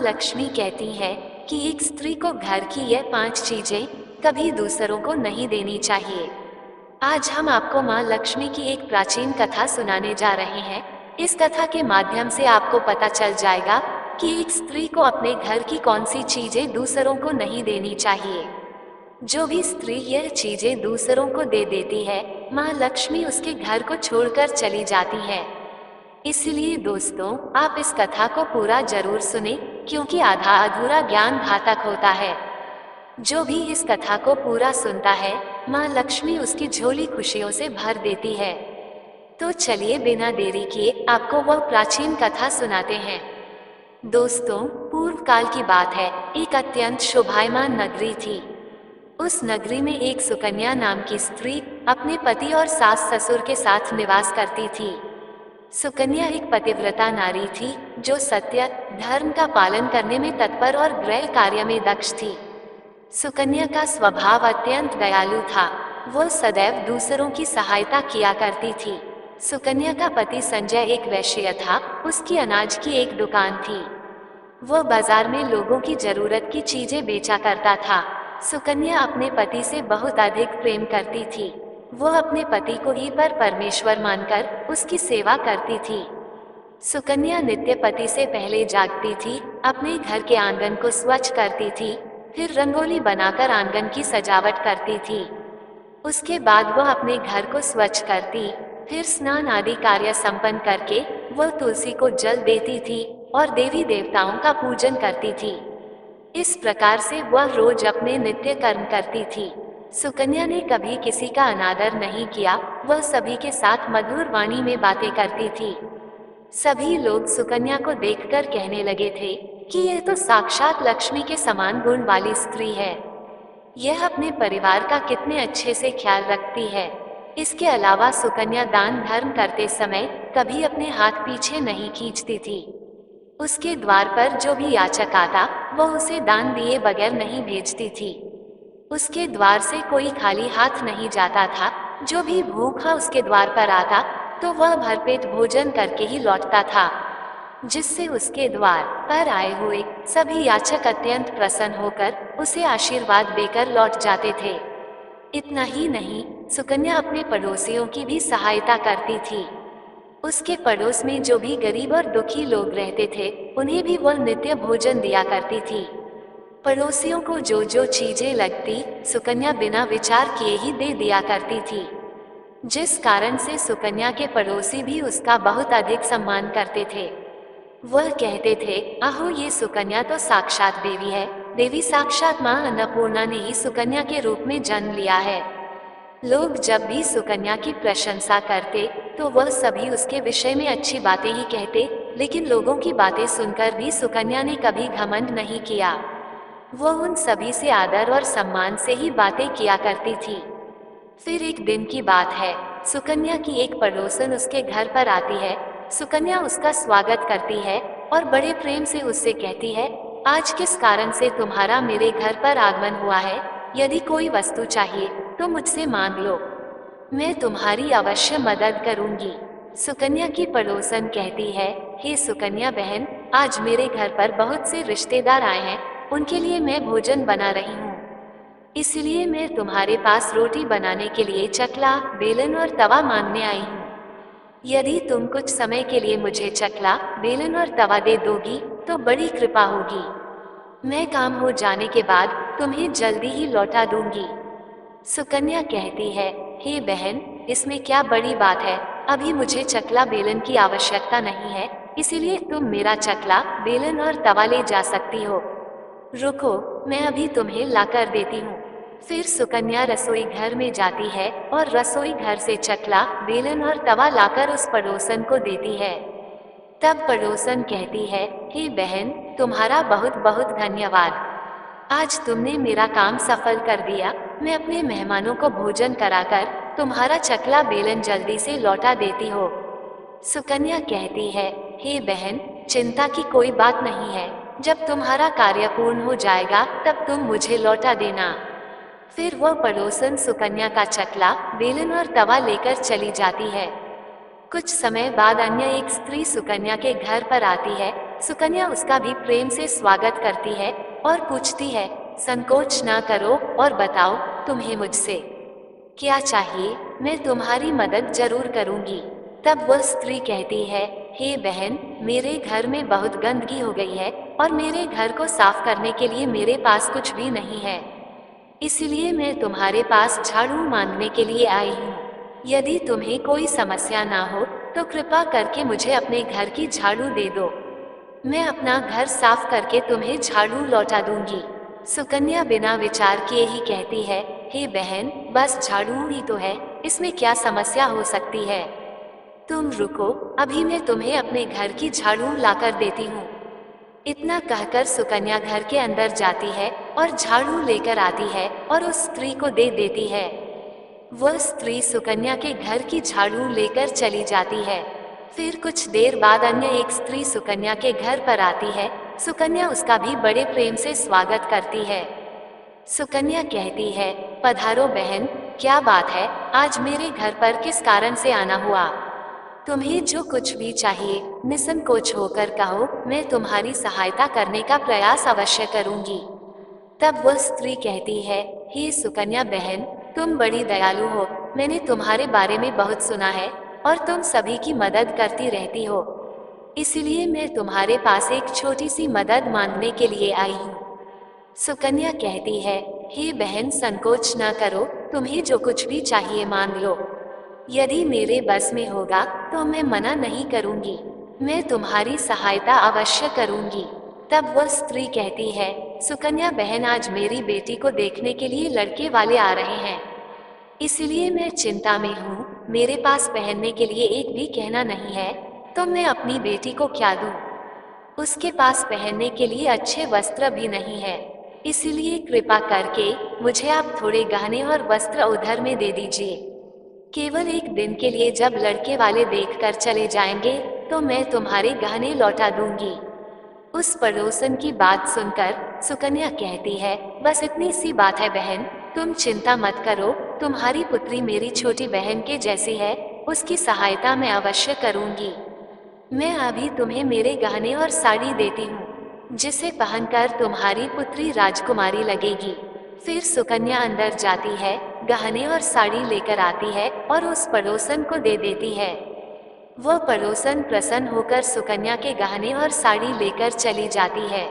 लक्ष्मी कहती है कि एक स्त्री को घर की यह 5 चीजें कभी दूसरों को नहीं देनी चाहिए। आज हम आपको माँ लक्ष्मी की एक प्राचीन कथा सुनाने जा रहे हैं। इस कथा के माध्यम से आपको पता चल जाएगा कि एक स्त्री को अपने घर की कौन सी चीजें दूसरों को नहीं देनी चाहिए। जो भी स्त्री यह चीजें दूसरों को दे देती है, माँ लक्ष्मी उसके घर को छोड़कर चली जाती है। इसलिए दोस्तों, आप इस कथा को पूरा जरूर सुने, क्योंकि आधा अधूरा ज्ञान घातक होता है। जो भी इस कथा को पूरा सुनता है, माँ लक्ष्मी उसकी झोली खुशियों से भर देती है। तो चलिए बिना देरी किए आपको वह प्राचीन कथा सुनाते हैं। दोस्तों, पूर्व काल की बात है। एक अत्यंत शोभायमान नगरी थी। उस नगरी में एक सुकन्या नाम की स्त्री अपने पति और सास ससुर के साथ निवास करती थी। सुकन्या एक पतिव्रता नारी थी, जो सत्य, धर्म का पालन करने में तत्पर और गृह कार्य में दक्ष थी। सुकन्या का स्वभाव अत्यंत दयालु था। वो सदैव दूसरों की सहायता किया करती थी। सुकन्या का पति संजय एक वैश्य था। उसकी अनाज की एक दुकान थी। वो बाजार में लोगों की जरूरत की चीजें बेचा करता था। सुकन्या अपने पति से बहुत अधिक प्रेम करती थी। वो अपने पति को ही परमेश्वर मानकर उसकी सेवा करती थी। सुकन्या नित्य पति से पहले जागती थी, अपने घर के आंगन को स्वच्छ करती थी, फिर रंगोली बनाकर आंगन की सजावट करती थी। उसके बाद वह अपने घर को स्वच्छ करती, फिर स्नान आदि कार्य संपन्न करके वह तुलसी को जल देती थी और देवी देवताओं का पूजन करती थी। इस प्रकार से वह रोज अपने नित्य कर्म करती थी। सुकन्या ने कभी किसी का अनादर नहीं किया। वह सभी के साथ मधुर वाणी में बातें करती थी। सभी लोग सुकन्या को देखकर कहने लगे थे कि यह तो साक्षात लक्ष्मी के समान गुण वाली स्त्री है। यह अपने परिवार का कितने अच्छे से ख्याल रखती है। इसके अलावा सुकन्या दान धर्म करते समय कभी अपने हाथ पीछे नहीं खींचती थी। उसके द्वार पर जो भी याचक आता, वह उसे दान दिए बगैर नहीं भेजती थी। उसके द्वार से कोई खाली हाथ नहीं जाता था। जो भी भूखा उसके द्वार पर आता, तो वह भरपेट भोजन करके ही लौटता था, जिससे उसके द्वार पर आए हुए सभी याचक अत्यंत प्रसन्न होकर उसे आशीर्वाद देकर लौट जाते थे। इतना ही नहीं, सुकन्या अपने पड़ोसियों की भी सहायता करती थी। उसके पड़ोस में जो भी गरीब और दुखी लोग रहते थे, उन्हें भी वह नित्य भोजन दिया करती थी। पड़ोसियों को जो जो चीजें लगती, सुकन्या बिना विचार किए ही दे दिया करती थी, जिस कारण से सुकन्या के पड़ोसी भी उसका बहुत अधिक सम्मान करते थे। वह कहते थे, आहो, ये सुकन्या तो साक्षात देवी है। देवी साक्षात माँ अन्नपूर्णा ने ही सुकन्या के रूप में जन्म लिया है। लोग जब भी सुकन्या की प्रशंसा करते, तो वह सभी उसके विषय में अच्छी बातें ही कहते, लेकिन लोगों की बातें सुनकर भी सुकन्या ने कभी घमंड नहीं किया। वह उन सभी से आदर और सम्मान से ही बातें किया करती थी। फिर एक दिन की बात है। सुकन्या की एक पड़ोसन उसके घर पर आती है। सुकन्या उसका स्वागत करती है और बड़े प्रेम से उससे कहती है, आज किस कारण से तुम्हारा मेरे घर पर आगमन हुआ है? यदि कोई वस्तु चाहिए तो मुझसे मांग लो, मैं तुम्हारी अवश्य मदद करूंगी। सुकन्या की पड़ोसन कहती है, हे सुकन्या बहन, आज मेरे घर पर बहुत से रिश्तेदार आए हैं। उनके लिए मैं भोजन बना रही हूँ, इसलिए मैं तुम्हारे पास रोटी बनाने के लिए चकला, बेलन और तवा मांगने आई हूँ। यदि तुम कुछ समय के लिए मुझे चकला, बेलन और तवा दे दोगी तो बड़ी कृपा होगी। मैं काम हो जाने के बाद तुम्हें जल्दी ही लौटा दूंगी। सुकन्या कहती है, हे बहन, इसमें क्या बड़ी बात है? अभी मुझे चकला बेलन की आवश्यकता नहीं है, इसीलिए तुम मेरा चकला, बेलन और तवा ले जा सकती हो। रुको, मैं अभी तुम्हें लाकर देती हूँ। फिर सुकन्या रसोई घर में जाती है और रसोई घर से चकला, बेलन और तवा लाकर उस पड़ोसन को देती है। तब पड़ोसन कहती है, हे बहन, तुम्हारा बहुत बहुत धन्यवाद। आज तुमने मेरा काम सफल कर दिया। मैं अपने मेहमानों को भोजन कराकर तुम्हारा चकला बेलन जल्दी से लौटा देती हो। सुकन्या कहती है, हे बहन, चिंता की कोई बात नहीं है। जब तुम्हारा कार्य पूर्ण हो जाएगा तब तुम मुझे लौटा देना। फिर वह पड़ोसन सुकन्या का चकला, बेलन और तवा लेकर चली जाती है। कुछ समय बाद अन्य एक स्त्री सुकन्या के घर पर आती है। सुकन्या उसका भी प्रेम से स्वागत करती है और पूछती है, संकोच ना करो और बताओ तुम्हें मुझसे क्या चाहिए, मैं तुम्हारी मदद जरूर करूंगी। तब वह स्त्री कहती है, हे बहन, मेरे घर में बहुत गंदगी हो गई है और मेरे घर को साफ करने के लिए मेरे पास कुछ भी नहीं है। इसलिए मैं तुम्हारे पास झाड़ू मांगने के लिए आई हूँ। यदि तुम्हें कोई समस्या ना हो तो कृपा करके मुझे अपने घर की झाड़ू दे दो। मैं अपना घर साफ करके तुम्हें झाड़ू लौटा दूंगी। सुकन्या बिना विचार किए ही कहती है, हे बहन, बस झाड़ू ही तो है, इसमें क्या समस्या हो सकती है। तुम रुको, अभी मैं तुम्हें अपने घर की झाड़ू लाकर देती हूँ। इतना कहकर सुकन्या घर के अंदर जाती है और झाड़ू लेकर आती है और उस स्त्री को दे देती है। वह स्त्री सुकन्या के घर की झाड़ू लेकर चली जाती है। फिर कुछ देर बाद अन्य एक स्त्री सुकन्या के घर पर आती है। सुकन्या उसका भी बड़े प्रेम से स्वागत करती है। सुकन्या कहती है, पधारो बहन, क्या बात है, आज मेरे घर पर किस कारण से आना हुआ। तुम्हें जो कुछ भी चाहिए निसंकोच होकर कहो, मैं तुम्हारी सहायता करने का प्रयास अवश्य करूंगी। तब वह स्त्री कहती है, हे सुकन्या बहन, तुम बड़ी दयालु हो, मैंने तुम्हारे बारे में बहुत सुना है और तुम सभी की मदद करती रहती हो। इसलिए मैं तुम्हारे पास एक छोटी सी मदद मांगने के लिए आई हूँ। सुकन्या कहती है, हे बहन, संकोच न करो, तुम्हें जो कुछ भी चाहिए मांग लो। यदि मेरे बस में होगा तो मैं मना नहीं करूंगी, मैं तुम्हारी सहायता अवश्य करूंगी। तब वह स्त्री कहती है, सुकन्या बहन, आज मेरी बेटी को देखने के लिए लड़के वाले आ रहे हैं, इसलिए मैं चिंता में हूँ। मेरे पास पहनने के लिए एक भी गहना नहीं है, तो मैं अपनी बेटी को क्या दूँ। उसके पास पहनने के लिए अच्छे वस्त्र भी नहीं है, इसलिए कृपा करके मुझे आप थोड़े गहने और वस्त्र उधार में दे दीजिए। केवल एक दिन के लिए, जब लड़के वाले देखकर चले जाएंगे तो मैं तुम्हारे गहने लौटा दूंगी। उस पड़ोसन की बात सुनकर सुकन्या कहती है, बस इतनी सी बात है बहन, तुम चिंता मत करो, तुम्हारी पुत्री मेरी छोटी बहन के जैसी है, उसकी सहायता मैं अवश्य करूंगी। मैं अभी तुम्हें मेरे गहने और साड़ी देती हूँ, जिसे पहनकर तुम्हारी पुत्री राजकुमारी लगेगी। फिर सुकन्या अंदर जाती है, गहने और साड़ी लेकर आती है और उस पड़ोसन को दे देती है। वह पड़ोसन प्रसन्न होकर सुकन्या के गहने और साड़ी लेकर चली जाती है।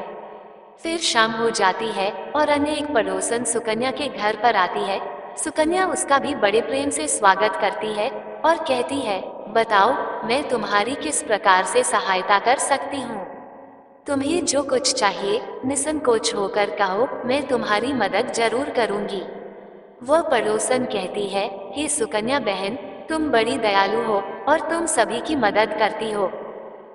फिर शाम हो जाती है और अन्य एक पड़ोसन सुकन्या के घर पर आती है। सुकन्या उसका भी बड़े प्रेम से स्वागत करती है और कहती है, बताओ, मैं तुम्हारी किस प्रकार से सहायता कर सकती हूँ। तुम्हें जो कुछ चाहिए निसंकोच होकर कहो, मैं तुम्हारी मदद जरूर करूंगी। वह पड़ोसन कहती है, हे सुकन्या बहन, तुम बड़ी दयालु हो और तुम सभी की मदद करती हो,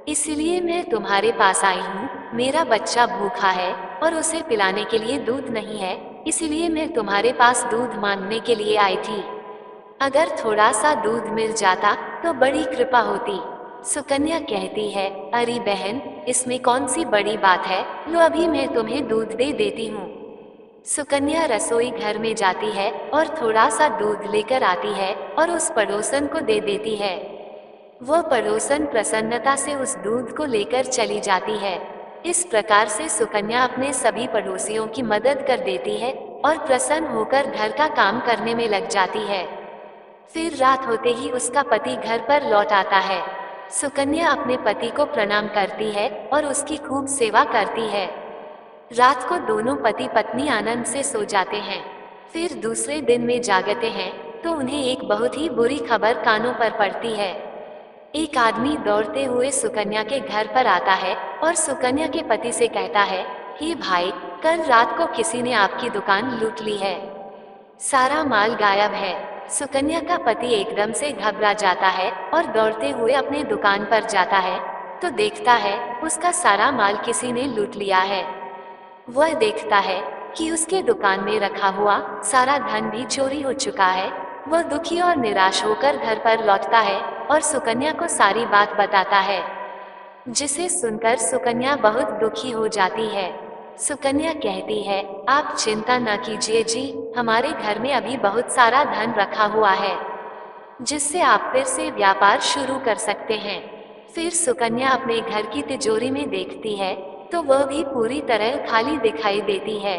इसलिए मैं तुम्हारे पास आई हूँ। मेरा बच्चा भूखा है और उसे पिलाने के लिए दूध नहीं है, इसलिए मैं तुम्हारे पास दूध मांगने के लिए आई थी। अगर थोड़ा सा दूध मिल जाता तो बड़ी कृपा होती। सुकन्या कहती है, अरे बहन, इसमें कौन सी बड़ी बात है, लो अभी मैं तुम्हें दूध दे देती हूँ। सुकन्या रसोई घर में जाती है और थोड़ा सा दूध लेकर आती है और उस पड़ोसन को दे देती है। वह पड़ोसन प्रसन्नता से उस दूध को लेकर चली जाती है। इस प्रकार से सुकन्या अपने सभी पड़ोसियों की मदद कर देती है और प्रसन्न होकर घर का काम करने में लग जाती है। फिर रात होते ही उसका पति घर पर लौट आता है। सुकन्या अपने पति को प्रणाम करती है और उसकी खूब सेवा करती है। रात को दोनों पति पत्नी आनंद से सो जाते हैं। फिर दूसरे दिन में जागते हैं तो उन्हें एक बहुत ही बुरी खबर कानों पर पड़ती है। एक आदमी दौड़ते हुए सुकन्या के घर पर आता है और सुकन्या के पति से कहता है, हे भाई, कल रात को किसी ने आपकी दुकान लूट ली है, सारा माल गायब है। सुकन्या का पति एकदम से घबरा जाता है और दौड़ते हुए अपने दुकान पर जाता है तो देखता है उसका सारा माल किसी ने लूट लिया है। वह देखता है कि उसके दुकान में रखा हुआ सारा धन भी चोरी हो चुका है। वह दुखी और निराश होकर घर पर लौटता है और सुकन्या को सारी बात बताता है, जिसे सुनकर सुकन्या बहुत दुखी हो जाती है। सुकन्या कहती है, आप चिंता न कीजिए जी, हमारे घर में अभी बहुत सारा धन रखा हुआ है, जिससे आप फिर से व्यापार शुरू कर सकते हैं। फिर सुकन्या अपने घर की तिजोरी में देखती है तो वह भी पूरी तरह खाली दिखाई देती है।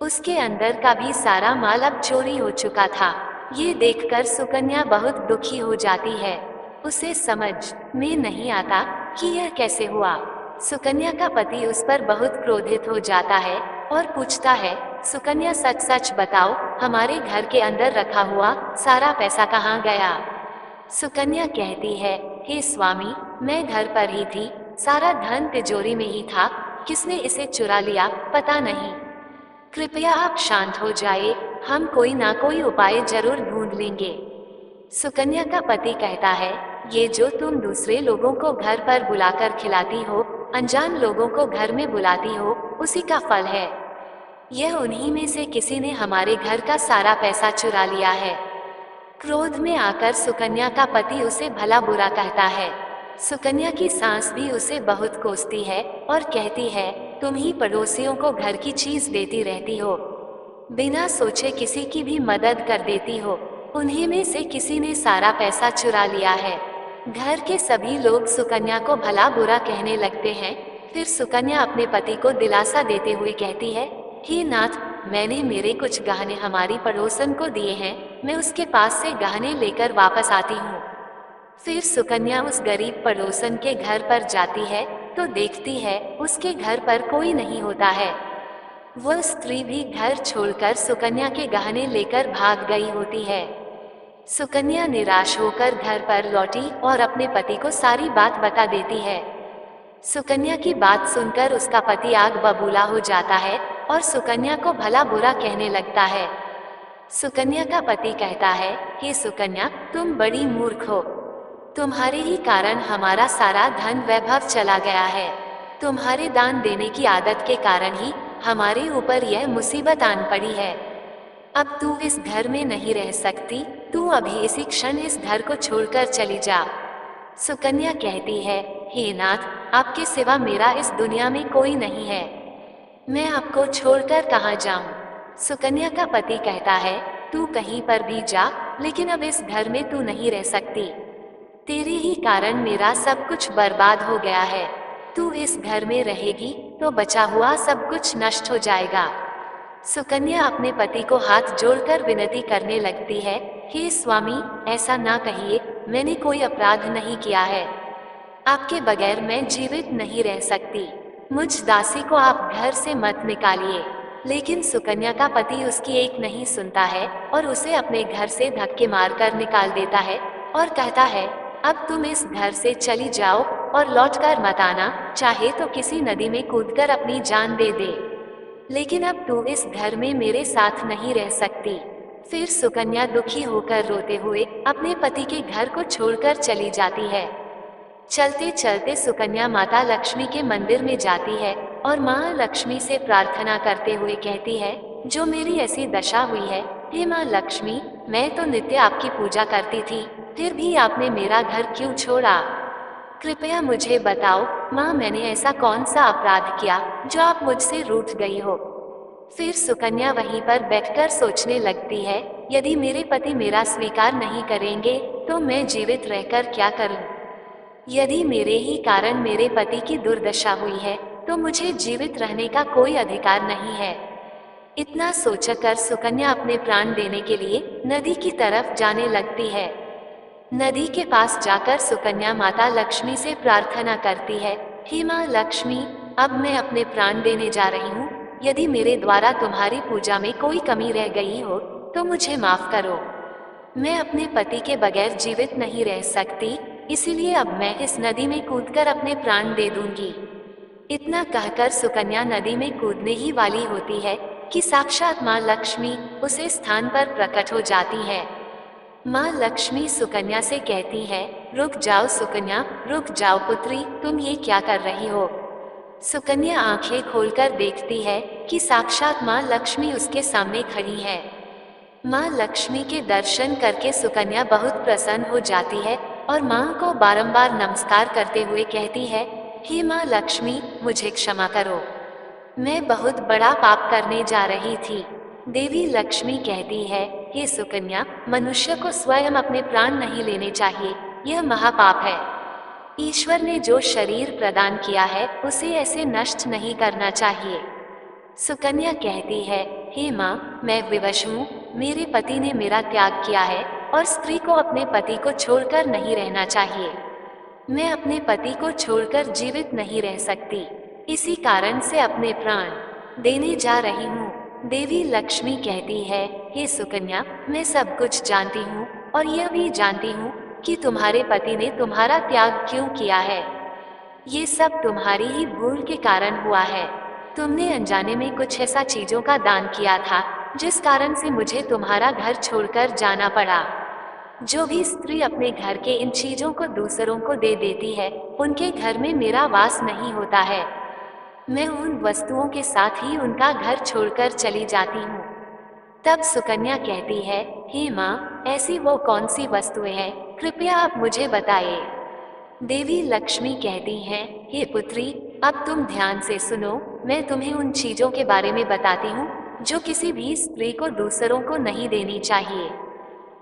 उसके अंदर का भी सारा माल अब चोरी हो चुका था। ये देखकर सुकन्या बहुत दुखी हो जाती है। उसे समझ में नहीं आता कि यह कैसे हुआ। सुकन्या का पति उस पर बहुत क्रोधित हो जाता है और पूछता है, सुकन्या सच सच बताओ, हमारे घर के अंदर रखा हुआ सारा पैसा कहाँ गया? सुकन्या कहती है, हे स्वामी, मैं घर पर ही थी, सारा धन तिजोरी में ही था, किसने इसे चुरा लिया पता नहीं। कृपया आप शांत हो जाइए, हम कोई ना कोई उपाय जरूर ढूंढ लेंगे। सुकन्या का पति कहता है, ये जो तुम दूसरे लोगों को घर पर बुलाकर खिलाती हो, अनजान लोगों को घर में बुलाती हो, उसी का फल है। यह उन्हीं में से किसी ने हमारे घर का सारा पैसा चुरा लिया है। क्रोध में आकर सुकन्या का पति उसे भला बुरा कहता है। सुकन्या की सास भी उसे बहुत कोसती है और कहती है, तुम ही पड़ोसियों को घर की चीज देती रहती हो, बिना सोचे किसी की भी मदद कर देती हो, उन्हीं में से किसी ने सारा पैसा चुरा लिया है। घर के सभी लोग सुकन्या को भला बुरा कहने लगते हैं। फिर सुकन्या अपने पति को दिलासा देते हुए कहती है, हे नाथ, मैंने मेरे कुछ गहने हमारी पड़ोसन को दिए हैं, मैं उसके पास से गहने लेकर वापस आती हूँ। फिर सुकन्या उस गरीब पड़ोसन के घर पर जाती है तो देखती है उसके घर पर कोई नहीं होता है। वह स्त्री भी घर छोड़कर सुकन्या के गहने लेकर भाग गई होती है। सुकन्या निराश होकर घर पर लौटी और अपने पति को सारी बात बता देती है। सुकन्या की बात सुनकर उसका पति आग बबूला हो जाता है और सुकन्या को भला बुरा कहने लगता है। सुकन्या का पति कहता है, हे सुकन्या, तुम बड़ी मूर्ख हो, तुम्हारे ही कारण हमारा सारा धन वैभव चला गया है। तुम्हारे दान देने की आदत के कारण ही हमारे ऊपर यह मुसीबत आन पड़ी है। अब तू इस घर में नहीं रह सकती, तू अभी इसी क्षण इस घर को छोड़कर चली जा। सुकन्या कहती है, हे नाथ, आपके सिवा मेरा इस दुनिया में कोई नहीं है, मैं आपको छोड़कर कहाँ जाऊं? सुकन्या का पति कहता है, तू कहीं पर भी जा, लेकिन अब इस घर में तू नहीं रह सकती। तेरे ही कारण मेरा सब कुछ बर्बाद हो गया है। तू इस घर में रहेगी तो बचा हुआ सब कुछ नष्ट हो जाएगा। सुकन्या अपने पति को हाथ जोड़कर विनती करने लगती है, हे स्वामी, ऐसा ना कहिए, मैंने कोई अपराध नहीं किया है। आपके बगैर मैं जीवित नहीं रह सकती, मुझ दासी को आप घर से मत निकालिए। लेकिन सुकन्या का पति उसकी एक नहीं सुनता है और उसे अपने घर से धक्के मारकर निकाल देता है और कहता है, अब तुम इस घर से चली जाओ और लौटकर मत आना, चाहे तो किसी नदी में कूदकर अपनी जान दे दे, लेकिन अब तू इस घर में मेरे साथ नहीं रह सकती। फिर सुकन्या दुखी होकर रोते हुए अपने पति के घर को छोड़कर चली जाती है। चलते चलते सुकन्या माता लक्ष्मी के मंदिर में जाती है और माँ लक्ष्मी से प्रार्थना करते हुए कहती है, जो मेरी ऐसी दशा हुई है, हे माँ लक्ष्मी, मैं तो नित्य आपकी पूजा करती थी, फिर भी आपने मेरा घर क्यों छोड़ा? कृपया मुझे बताओ माँ, मैंने ऐसा कौन सा अपराध किया जो आप मुझसे रूठ गई हो? फिर सुकन्या वहीं पर बैठकर सोचने लगती है, यदि मेरे पति मेरा स्वीकार नहीं करेंगे तो मैं जीवित रहकर क्या करूं? यदि मेरे ही कारण मेरे पति की दुर्दशा हुई है तो मुझे जीवित रहने का कोई अधिकार नहीं है। इतना सोचकर सुकन्या अपने प्राण देने के लिए नदी की तरफ जाने लगती है। नदी के पास जाकर सुकन्या माता लक्ष्मी से प्रार्थना करती है, हे माँ लक्ष्मी, अब मैं अपने प्राण देने जा रही हूँ, यदि मेरे द्वारा तुम्हारी पूजा में कोई कमी रह गई हो तो मुझे माफ करो। मैं अपने पति के बगैर जीवित नहीं रह सकती, इसीलिए अब मैं इस नदी में कूदकर अपने प्राण दे दूंगी। इतना कहकर सुकन्या नदी में कूदने ही वाली होती है कि साक्षात माँ लक्ष्मी उसे स्थान पर प्रकट हो जाती है। माँ लक्ष्मी सुकन्या से कहती है, रुक जाओ सुकन्या, रुक जाओ पुत्री, तुम ये क्या कर रही हो? सुकन्या आंखें खोलकर देखती है कि साक्षात माँ लक्ष्मी उसके सामने खड़ी है। माँ लक्ष्मी के दर्शन करके सुकन्या बहुत प्रसन्न हो जाती है और माँ को बारंबार नमस्कार करते हुए कहती है, हे माँ लक्ष्मी, मुझे क्षमा करो, मैं बहुत बड़ा पाप करने जा रही थी। देवी लक्ष्मी कहती है, हे सुकन्या, मनुष्य को स्वयं अपने प्राण नहीं लेने चाहिए, यह महापाप है। ईश्वर ने जो शरीर प्रदान किया है उसे ऐसे नष्ट नहीं करना चाहिए। सुकन्या कहती है, हे माँ, मैं विवश हूँ। मेरे पति ने मेरा त्याग किया है और स्त्री को अपने पति को छोड़कर नहीं रहना चाहिए। मैं अपने पति को छोड़कर जीवित नहीं रह सकती, इसी कारण से अपने प्राण देने जा रही हूँ। देवी लक्ष्मी कहती है, हे सुकन्या, मैं सब कुछ जानती हूँ और यह भी जानती हूँ कि तुम्हारे पति ने तुम्हारा त्याग क्यों किया है। ये सब तुम्हारी ही भूल के कारण हुआ है। तुमने अनजाने में कुछ ऐसा चीजों का दान किया था जिस कारण से मुझे तुम्हारा घर छोड़कर जाना पड़ा। जो भी स्त्री अपने घर के इन चीजों को दूसरों को दे देती है, उनके घर में मेरा वास नहीं होता है। मैं उन वस्तुओं के साथ ही उनका घर छोड़कर चली जाती हूँ। तब सुकन्या कहती है, हे माँ, ऐसी वो कौन सी वस्तुएं हैं, कृपया आप मुझे बताइए। देवी लक्ष्मी कहती हैं, हे पुत्री, अब तुम ध्यान से सुनो। मैं तुम्हें उन चीजों के बारे में बताती हूँ जो किसी भी स्त्री को दूसरों को नहीं देनी चाहिए।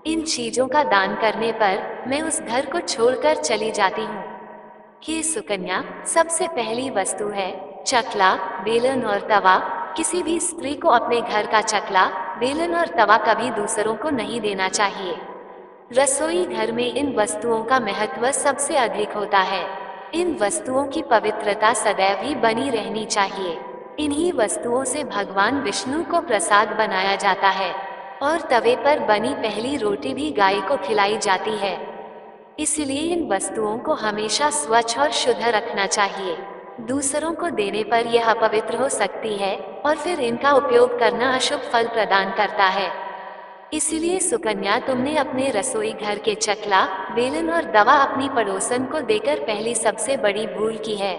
इन चीजों का दान करने पर मैं उस घर को छोड़कर चली जाती हूँ। हे सुकन्या, सबसे पहली वस्तु है चकला, बेलन और तवा। किसी भी स्त्री को अपने घर का चकला, बेलन और तवा कभी दूसरों को नहीं देना चाहिए। रसोई घर में इन वस्तुओं का महत्व सबसे अधिक होता है। इन वस्तुओं की पवित्रता सदैव ही बनी रहनी चाहिए। इन्हीं वस्तुओं से भगवान विष्णु को प्रसाद बनाया जाता है और तवे पर बनी पहली रोटी भी गाय को खिलाई जाती है। इसलिए इन वस्तुओं को हमेशा स्वच्छ और शुद्ध रखना चाहिए। दूसरों को देने पर यह अपवित्र हो सकती है और फिर इनका उपयोग करना अशुभ फल प्रदान करता है। इसलिए सुकन्या, तुमने अपने रसोई घर के चकला, बेलन और दवा अपनी पड़ोसन को देकर पहली सबसे बड़ी भूल की है।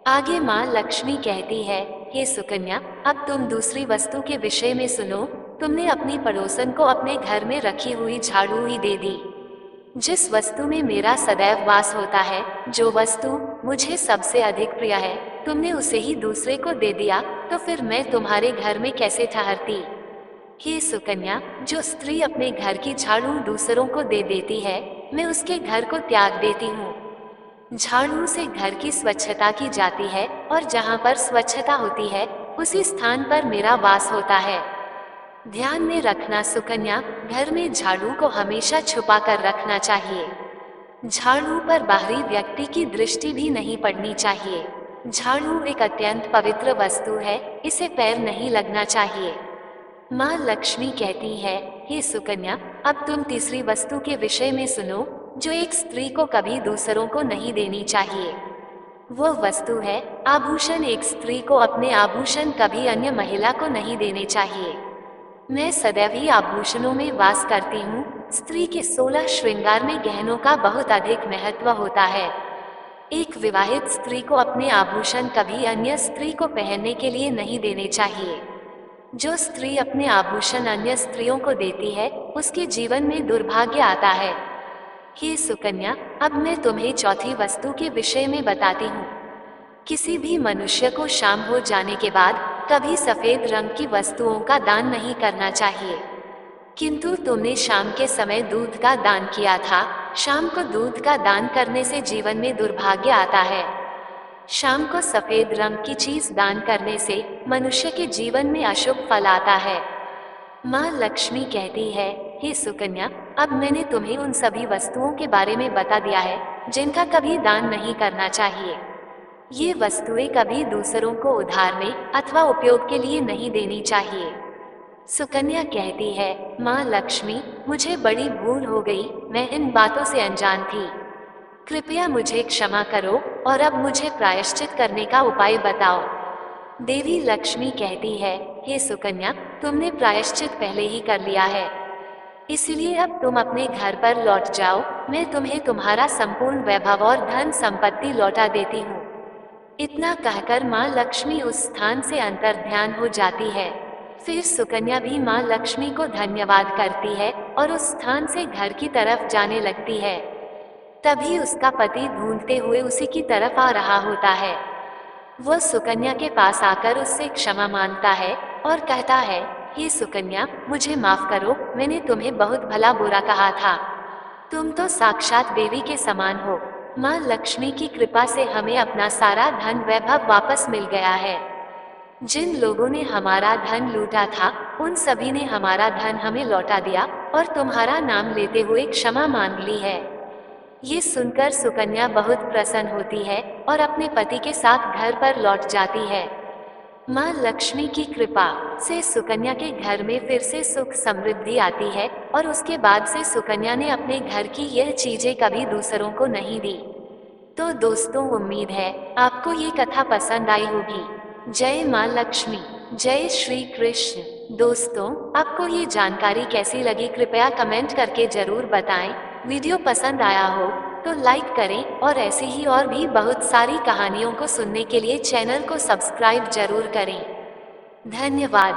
आगे माँ लक्ष्मी कहती है, हे सुकन्या, अब तुम दूसरी वस्तु के विषय में सुनो। तुमने अपनी पड़ोसन को अपने घर में रखी हुई झाड़ू ही दे दी। जिस वस्तु में मेरा सदैव वास होता है, जो वस्तु मुझे सबसे अधिक प्रिय है, तुमने उसे ही दूसरे को दे दिया, तो फिर मैं तुम्हारे घर में कैसे ठहरती। हे सुकन्या, जो स्त्री अपने घर की झाड़ू दूसरों को दे देती है, मैं उसके घर को त्याग देती हूँ। झाड़ू से घर की स्वच्छता की जाती है और जहाँ पर स्वच्छता होती है उसी स्थान पर मेरा वास होता है। ध्यान में रखना सुकन्या, घर में झाड़ू को हमेशा छुपा कर रखना चाहिए। झाड़ू पर बाहरी व्यक्ति की दृष्टि भी नहीं पड़नी चाहिए। झाड़ू एक अत्यंत पवित्र वस्तु है, इसे पैर नहीं लगना चाहिए। माँ लक्ष्मी कहती है, हे सुकन्या, अब तुम तीसरी वस्तु के विषय में सुनो, जो एक स्त्री को कभी दूसरों को नहीं देनी चाहिए। वो वस्तु है आभूषण। एक स्त्री को अपने आभूषण कभी अन्य महिला को नहीं देने चाहिए। मैं सदैव ही आभूषणों में वास करती हूँ। स्त्री के 16 श्रृंगार में गहनों का बहुत अधिक महत्व होता है। एक विवाहित स्त्री को अपने आभूषण कभी अन्य स्त्री को पहनने के लिए नहीं देने चाहिए। जो स्त्री अपने आभूषण अन्य स्त्रियों को देती है, उसके जीवन में दुर्भाग्य आता है। हे सुकन्या, अब मैं तुम्हें चौथी वस्तु के विषय में बताती हूँ। किसी भी मनुष्य को शाम हो जाने के बाद कभी सफेद रंग की वस्तुओं का दान नहीं करना चाहिए। किंतु तुमने शाम के समय दूध का दान किया था। शाम को दूध का दान करने से जीवन में दुर्भाग्य आता है। शाम को सफेद रंग की चीज दान करने से मनुष्य के जीवन में अशुभ फल आता है। माँ लक्ष्मी कहती है, हे सुकन्या, अब मैंने तुम्हें उन सभी वस्तुओं के बारे में बता दिया है जिनका कभी दान नहीं करना चाहिए। ये वस्तुएं कभी दूसरों को उधार में अथवा उपयोग के लिए नहीं देनी चाहिए। सुकन्या कहती है, माँ लक्ष्मी, मुझे बड़ी भूल हो गई, मैं इन बातों से अनजान थी। कृपया मुझे क्षमा करो और अब मुझे प्रायश्चित करने का उपाय बताओ। देवी लक्ष्मी कहती है, हे सुकन्या, तुमने प्रायश्चित पहले ही कर लिया है, इसलिए अब तुम अपने घर पर लौट जाओ। मैं तुम्हें तुम्हारा संपूर्ण वैभव और धन संपत्ति लौटा देती हूँ। इतना कहकर माँ लक्ष्मी उस स्थान से अंतर्ध्यान हो जाती है। फिर सुकन्या भी माँ लक्ष्मी को धन्यवाद करती है और उस स्थान से घर की तरफ जाने लगती है। तभी उसका पति ढूंढते हुए उसी की तरफ आ रहा होता है। वह सुकन्या के पास आकर उससे क्षमा मांगता है और कहता है, हे सुकन्या, मुझे माफ करो, मैंने तुम्हें बहुत भला बुरा कहा था। तुम तो साक्षात देवी के समान हो। माँ लक्ष्मी की कृपा से हमें अपना सारा धन वैभव वापस मिल गया है। जिन लोगों ने हमारा धन लूटा था, उन सभी ने हमारा धन हमें लौटा दिया और तुम्हारा नाम लेते हुए क्षमा मांग ली है। ये सुनकर सुकन्या बहुत प्रसन्न होती है और अपने पति के साथ घर पर लौट जाती है। माँ लक्ष्मी की कृपा से सुकन्या के घर में फिर से सुख समृद्धि आती है और उसके बाद से सुकन्या ने अपने घर की यह चीजें कभी दूसरों को नहीं दी। तो दोस्तों, उम्मीद है आपको ये कथा पसंद आई होगी। जय माँ लक्ष्मी, जय श्री कृष्ण। दोस्तों, आपको ये जानकारी कैसी लगी, कृपया कमेंट करके जरूर बताएं। वीडियो पसंद आया हो तो लाइक करें और ऐसी ही और भी बहुत सारी कहानियों को सुनने के लिए चैनल को सब्सक्राइब जरूर करें। धन्यवाद।